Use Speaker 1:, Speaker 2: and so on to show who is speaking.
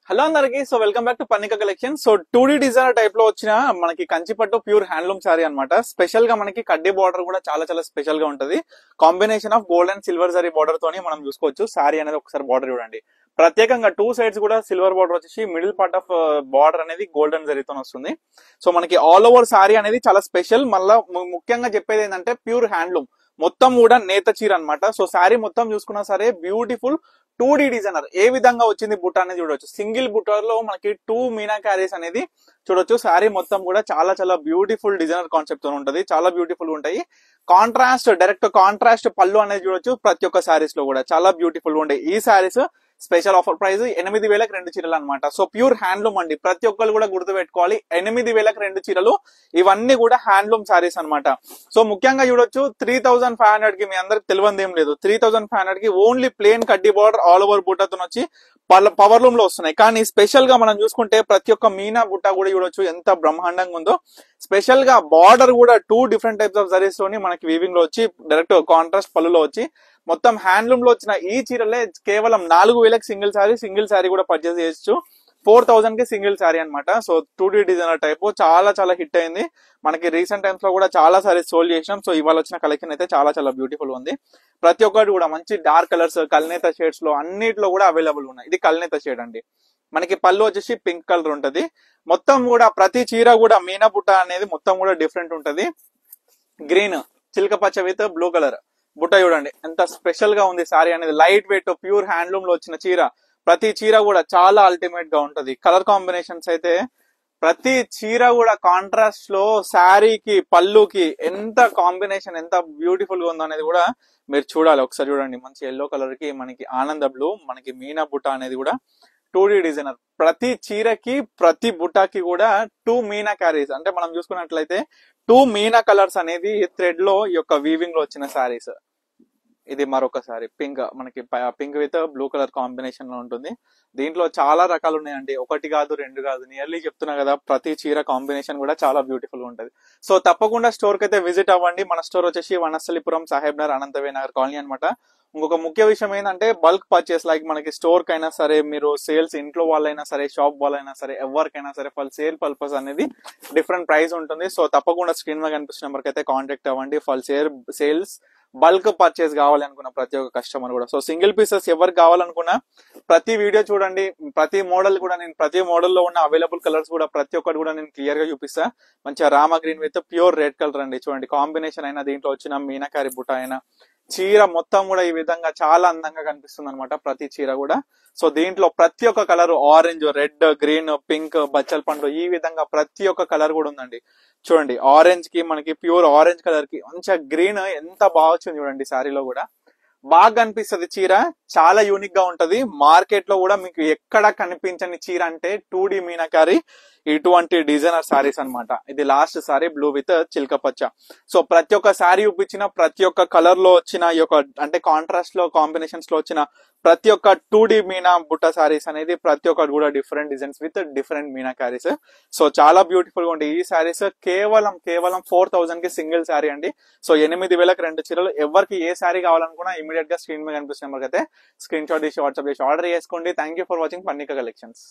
Speaker 1: Hello అందరికి. So welcome back to Pannika collection. So 2D designer type లో వచ్చిన మనకి కంచిపట్టు ప్యూర్ హ్యాండ్లూమ్ సారీ అన్నమాట. స్పెషల్ గా మనకి కడ్డీ బార్డర్ కూడా చాలా చాలా స్పెషల్ గా ఉంటది. Combination of gold and silver zari border తోని మనం చూసుకోవచ్చు. సారీ అనేది ఒకసారి బార్డర్ చూడండి. ప్రత్యేకంగా టూ సైడ్స్ కూడా సిల్వర్ బార్డర్ వచ్చేసి మిడిల్ పార్ట్ ఆఫ్ బార్డర్ అనేది గోల్డెన్ జరీతో వస్తుంది. సో మనకి ఆల్ ఓవర్ సారీ అనేది చాలా స్పెషల్. మళ్ళా ముఖ్యంగా చెప్పేది ఏంటంటే ప్యూర్ హ్యాండ్లూమ్ మొత్తం కూడా నేత చీర అనమాట. సో శారీ మొత్తం చూసుకున్నా సరే బ్యూటిఫుల్ 2D డిజైనర్ ఏ విధంగా వచ్చింది బుట్ట అనేది చూడొచ్చు. సింగిల్ బుట్టలో మనకి 2 మీనా క్యారీస్ అనేది చూడొచ్చు. శారీ మొత్తం కూడా చాలా చాలా బ్యూటిఫుల్ డిజైనర్ కాన్సెప్ట్ తో ఉంటది. చాలా బ్యూటిఫుల్ ఉంటాయి. కాంట్రాస్ట్ డైరెక్ట్ కాంట్రాస్ట్ పళ్ళు అనేది చూడొచ్చు. ప్రతి ఒక్క శారీస్ లో కూడా చాలా బ్యూటిఫుల్ గా ఉంటాయి. ఈ శారీస్ స్పెషల్ ఆఫర్ ప్రైస్ 8,000కి 2 చీరలు అనమాట. సో ప్యూర్ హ్యాండ్లూమ్ అండి. ప్రతి ఒక్కరు కూడా గుర్తు పెట్టుకోవాలి. 8,000కి 2 చీరలు. ఇవన్నీ కూడా హ్యాండ్లూమ్ సారీస్ అనమాట. సో ముఖ్యంగా చూడొచ్చు 3,500 కి మీ అందరికి తెలియదు ఏం లేదు. 3,500 కి ఓన్లీ ప్లేన్ కడ్డీ బార్డర్ ఆల్ ఓవర్ బుట్టతో వచ్చి పవర్ లూమ్ లో వస్తున్నాయి. కానీ స్పెషల్ గా మనం చూసుకుంటే ప్రతి ఒక్క మీనా బుట్ట కూడా చూడొచ్చు ఎంత బ్రహ్మాండంగా ఉందో. స్పెషల్ గా బార్డర్ కూడా 2 డిఫరెంట్ టైప్స్ ఆఫ్ జరీస్ తోని మనకి వీవింగ్ లో వచ్చి డైరెక్ట్ కాంట్రాస్ట్ పళ్ళులో వచ్చి మొత్తం హ్యాండ్లూమ్ లో వచ్చిన ఈ చీరలే కేవలం 4,000కి సింగిల్ సారీ కూడా పర్చేస్ చేయొచ్చు. 4,000కి సింగిల్ సారీ అనమాట. సో 2D డిజైనర్ టైప్ చాలా చాలా హిట్ అయింది. మనకి రీసెంట్ టైమ్స్ లో కూడా చాలా సారీస్ సోల్డ్ చేసినాం. సో ఇవాళ వచ్చిన కలెక్షన్ అయితే చాలా చాలా బ్యూటిఫుల్ ఉంది. ప్రతి ఒక్కటి కూడా మంచి డార్క్ కలర్స్ కల్నేత షేడ్స్ లో అన్నిట్లో కూడా అవైలబుల్ ఉన్నాయి. ఇది కల్నేత షేడ్ అండి. మనకి పళ్ళు వచ్చేసి పింక్ కలర్ ఉంటది. మొత్తం కూడా ప్రతి చీర కూడా మీనా బుట్ట అనేది మొత్తం కూడా డిఫరెంట్ ఉంటది. గ్రీన్ చిలక పచ్చ విత్ బ్లూ కలర్ బుట్ట చూడండి ఎంత స్పెషల్ గా ఉంది. సారీ అనేది లైట్ వెయిట్ ప్యూర్ హ్యాండ్లూమ్ లో వచ్చిన చీర. ప్రతి చీర కూడా చాలా అల్టిమేట్ గా ఉంటది. కలర్ కాంబినేషన్స్ అయితే ప్రతి చీర కూడా కాంట్రాస్ట్ లో శారీకి పళ్ళుకి ఎంత కాంబినేషన్ ఎంత బ్యూటిఫుల్ గా ఉందో అనేది కూడా మీరు చూడాలి. ఒకసారి చూడండి. మంచి ఎల్లో కలర్ కి మనకి ఆనంద బ్లూ మనకి మీనా బుట్ట అనేది కూడా 2D డిజైనర్. ప్రతి చీరకి ప్రతి బుట్టాకి కూడా 2 మీనా క్యారీస్ అంటే మనం చూసుకున్నట్లయితే 2 మీనా కలర్స్ అనేది థ్రెడ్ లో ఈ యొక్క వీవింగ్ లో వచ్చిన శారీస్. ఇది మరొక సారీ పింక్ మనకి pink with blue colour combination లో ఉంటుంది. దీంట్లో చాలా రకాలు ఉన్నాయండి. ఒకటి కాదు రెండు కాదు నియర్లీ చెప్తున్నా కదా. ప్రతి చీర కాంబినేషన్ కూడా చాలా బ్యూటిఫుల్ గా ఉంటది. సో తప్పకుండా స్టోర్ కి అయితే విజిట్ అవ్వండి. మన స్టోర్ వచ్చేసి వనస్థలిపురం సాహెబ్ నగర్ అనంతవే నగర్ కాలనీ అనమాట. ఇంకొక ముఖ్య విషయం ఏంటంటే బల్క్ పర్చేస్ లైక్ మనకి స్టోర్ కైనా సరే మీరు సేల్స్ ఇంట్లో వాళ్ళైనా సరే షాప్ వాళ్ళైనా సరే ఎవరికైనా సరే ఫర్ సేల్ పర్పస్ అనేది డిఫరెంట్ ప్రైస్ ఉంటుంది. సో తప్పకుండా స్క్రీన్ మీద కనిపిస్తున్న నెంబర్కి అయితే కాంటాక్ట్ అవ్వండి. ఫర్ సేల్స్ బల్క్ పర్చేస్ కావాలి అనుకున్న ప్రతి ఒక్క కస్టమర్ కూడా. సో సింగిల్ పీసెస్ ఎవరికి కావాలనుకున్నా ప్రతి వీడియో చూడండి. ప్రతి మోడల్ కూడా నేను ప్రతి మోడల్ లో ఉన్న అవైలబుల్ కలర్స్ కూడా ప్రతి ఒక్కటి కూడా నేను క్లియర్ గా చూపిస్తా. మంచిగా Rama green with pure red colour అండి. చూడండి కాంబినేషన్ అయినా దీంట్లో వచ్చిన మీనాకారి బుట్ట అయినా చీర మొత్తం కూడా ఈ విధంగా చాలా అందంగా కనిపిస్తుంది అనమాట ప్రతి చీర కూడా. సో దీంట్లో ప్రతి ఒక్క colour orange red green pink బచ్చల పండు ఈ విధంగా ప్రతి ఒక్క కలర్ కూడా ఉందండి. చూడండి ఆరెంజ్ కి మనకి ప్యూర్ ఆరెంజ్ కలర్ కి మంచిగా గ్రీన్ ఎంత బాగా వచ్చింది చూడండి. శారీలో కూడా బాగా కనిపిస్తుంది చీర. చాలా యూనిక్ గా ఉంటది. మార్కెట్ లో కూడా మీకు ఎక్కడ కనిపించని చీర అంటే 2D మీనాకారి ఇటువంటి డిజైనర్ సారీస్ అనమాట. ఇది లాస్ట్ సారీ బ్లూ విత్ చిల్క పచ్చ. సో ప్రతి ఒక్క సారీ చూపించిన ప్రతి ఒక్క కలర్ లో వచ్చిన ఈ యొక్క అంటే కాంట్రాస్ట్ లో కాంబినేషన్స్ లో వచ్చిన ప్రతి ఒక్క 2D మీనా బుట్ట సారీస్ అనేది ప్రతి ఒక్కటి కూడా different designs with different meenakaris. So చాలా బ్యూటిఫుల్ గా ఉంటాయి ఈ సారీస్. కేవలం 4,000కి సింగిల్ సారీ అండి. సో 8,000కి 2 చీరలు. ఎవరికి ఏ సారీ కావాలనుకున్నా ఇమీడియట్ గా స్క్రీన్ మీద కనిపిస్తున్న నెంబర్కి అయితే స్క్రీన్ షాట్ తీసి వాట్సాప్ చేసి ఆర్డర్ చేసుకోండి. Thank you for watching Pannika collections.